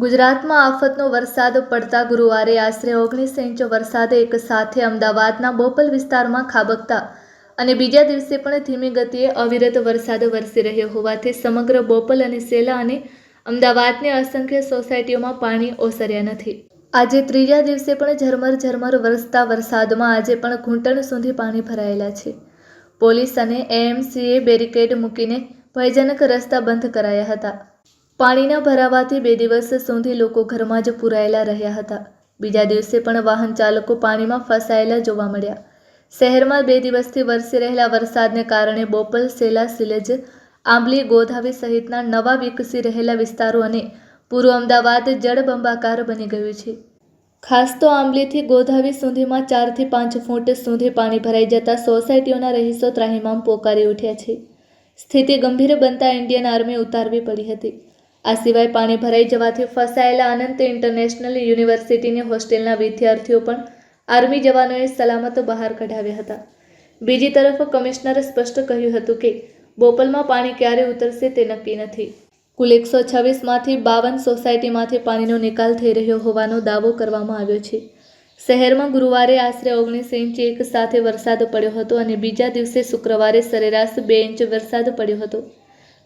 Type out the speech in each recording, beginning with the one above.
ગુજરાતમાં આફતનો વરસાદ પડતા ગુરુવારે આશરે 19 ઇંચ વરસાદ એક સાથે અમદાવાદના બોપલ વિસ્તારમાં ખાબકતા અને બીજા દિવસે પણ ધીમી ગતિએ અવિરત વરસાદ વરસી રહ્યો હોવાથી સમગ્ર બોપલ અને સેલા અને અમદાવાદની અસંખ્ય સોસાયટીઓમાં પાણી ઓસર્યા નથી. આજે ત્રીજા દિવસે પણ ઝરમર વરસતા વરસાદમાં આજે પણ ઘૂંટણ સુધી પાણી ભરાયેલા છે. પોલીસ અને એએમસીએ બેરિકેડ મૂકીને ભયજનક રસ્તા બંધ કરાયા હતા. પાણીના ભરાવાથી 2 દિવસ સુધી લોકો ઘરમાં જ પૂરાયેલા રહ્યા હતા. બીજા દિવસે પણ વાહન ચાલકો પાણીમાં ફસાયેલા જોવા મળ્યા. શહેરમાં 2 દિવસથી વરસી રહેલા વરસાદને કારણે બોપલ, સેલા, સિલેજ, આંબલી, ગોધાવી સહિતના નવા વિકસી રહેલા વિસ્તારો અને પૂર્વ અમદાવાદ જળબંબાકાર બની ગયું છે. ખાસ તો આંબલીથી ગોધાવી સુધીમાં 4 થી 5 ફૂટ સુધી પાણી ભરાઈ જતા સોસાયટીઓના રહીશો ત્રાહિમામ પોકારી ઉઠ્યા છે. સ્થિતિ ગંભીર બનતા ઇન્ડિયન આર્મી ઉતારવી પડી હતી. આ સિવાય પાણી ભરાઈ જવાથી ફસાયેલા અનંત ઇન્ટરનેશનલ યુનિવર્સિટીની હોસ્ટેલના વિદ્યાર્થીઓ પણ આર્મી જવાનોએ સલામત બહાર કઢાવ્યા હતા. બીજી તરફ કમિશનરે સ્પષ્ટ કહ્યું હતું કે બોપલમાં પાણી ક્યારે ઉતરશે તે નક્કી નથી. કુલ 126માંથી 52 સોસાયટીમાંથી પાણીનો નિકાલ થઈ રહ્યો હોવાનો દાવો કરવામાં આવ્યો છે. શહેરમાં ગુરુવારે આશરે 19 ઇંચ એક સાથે વરસાદ પડ્યો હતો અને બીજા દિવસે શુક્રવારે સરેરાશ 2 ઇંચ વરસાદ પડ્યો હતો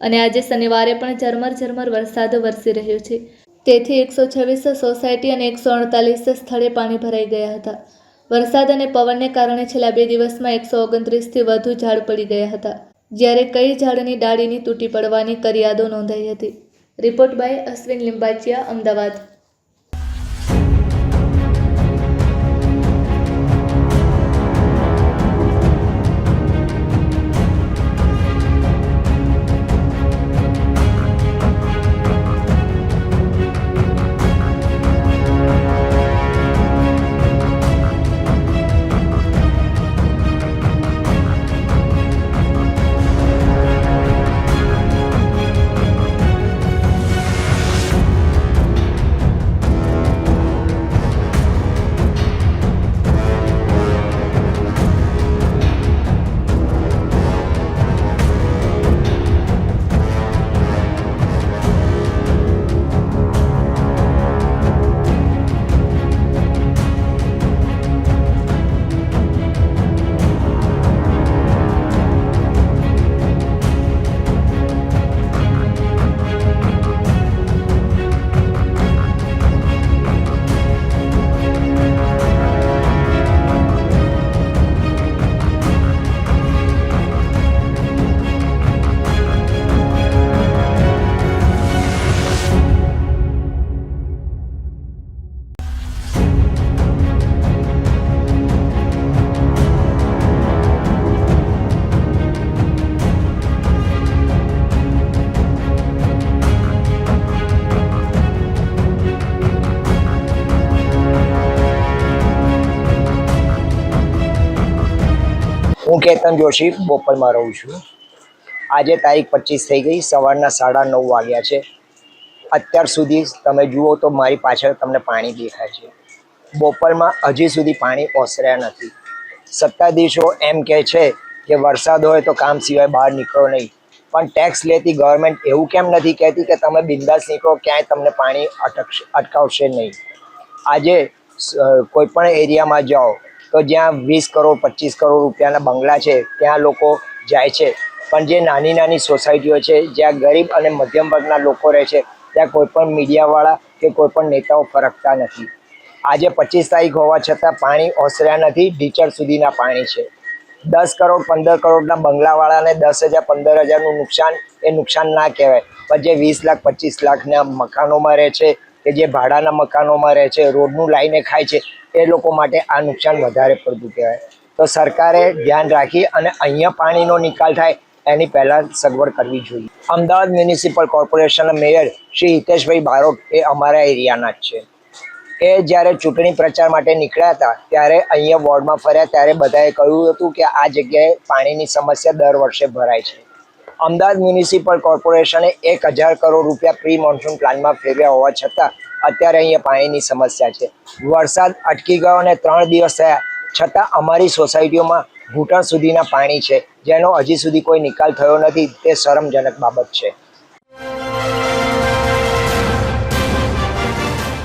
અને આજે શનિવારે પણ ઝરમર વરસાદ વરસી રહ્યો છે. તેથી 126 સોસાયટી અને 148 સ્થળે પાણી ભરાઈ ગયા હતા. વરસાદ અને પવનને કારણે છેલ્લા 2 દિવસમાં 129થી વધુ ઝાડ પડી ગયા હતા, જ્યારે કઈ ઝાડની ડાળીની તૂટી પડવાની કરિયાદો નોંધાઈ હતી. Report by Ashwin Limbachiya, Ahmedabad. હું કેતન જોશી બોપલમાં રહું છું. આજે તારીખ 25 થઈ ગઈ, સવારના 9:30 વાગ્યા છે. અત્યાર સુધી તમે જુઓ તો મારી પાછળ તમને પાણી દેખાય છે. બોપલમાં હજી સુધી પાણી ઓસર્યા નથી. સત્તાધીશો એમ કહે છે કે વરસાદ હોય તો કામ સિવાય બહાર નીકળો નહીં, પણ ટેક્સ લેતી ગવર્મેન્ટ એવું કેમ નથી કહેતી કે તમે બિંદાસ નીકળો, ક્યાંય તમને પાણી અટકાવશે નહીં. આજે કોઈ પણ એરિયામાં જાઓ તો જ્યાં 20 કરોડ 25 કરોડ રૂપિયાના બંગલા છે ત્યાં લોકો જાય છે, પણ જે નાની સોસાયટીઓ છે જ્યાં ગરીબ અને મધ્યમ વર્ગના લોકો રહે છે ત્યાં કોઈ પણ મીડિયાવાળા કે કોઈ પણ નેતાઓ ફરકતા નથી. આજે 25 તારીખ હોવા છતાં પાણી ઓસર્યા નથી. ઢીચર સુધીના પાણી છે. 10 કરોડ 15 કરોડના બંગલાવાળાને 10,000 15,000નું નુકસાન એ નુકસાન ના કહેવાય, પણ જે 20 લાખ 25 લાખના મકાનોમાં રહે છે કે જે ભાડાના મકાનોમાં રહે છે, રોડનું લાઈને ખાય છે, એ લોકો માટે આ નુકસાન વધારે પડતું કહેવાય. તો સરકારે ધ્યાન રાખી અને અહીંયા પાણીનો નિકાલ થાય એની પહેલાં સગવડ કરવી જોઈએ. અમદાવાદ મ્યુનિસિપલ કોર્પોરેશનના મેયર શ્રી હિતેશભાઈ બારોટ એ અમારા એરિયાના જ છે. એ જ્યારે ચૂંટણી પ્રચાર માટે નીકળ્યા હતા ત્યારે અહીંયા વોર્ડમાં ફર્યા ત્યારે બધાએ કહ્યું હતું કે આ જગ્યાએ પાણીની સમસ્યા દર વર્ષે ભરાય છે. અમદાવાદ મ્યુનિસિપલ કોર્પોરેશને 1000 કરોડ રૂપિયા પ્રી મોન્સૂન પ્લાનમાં ફેરવ્યા હોવા છતાં અત્યારે અહીંયા પાણીની સમસ્યા છે. વરસાદ અટકી ગયો અને 3 દિવસ થયા છતાં અમારી સોસાયટીઓમાં ઘૂંટણ સુધીના પાણી છે, જેનો હજી સુધી કોઈ નિકાલ થયો નથી. તે શરમજનક બાબત છે.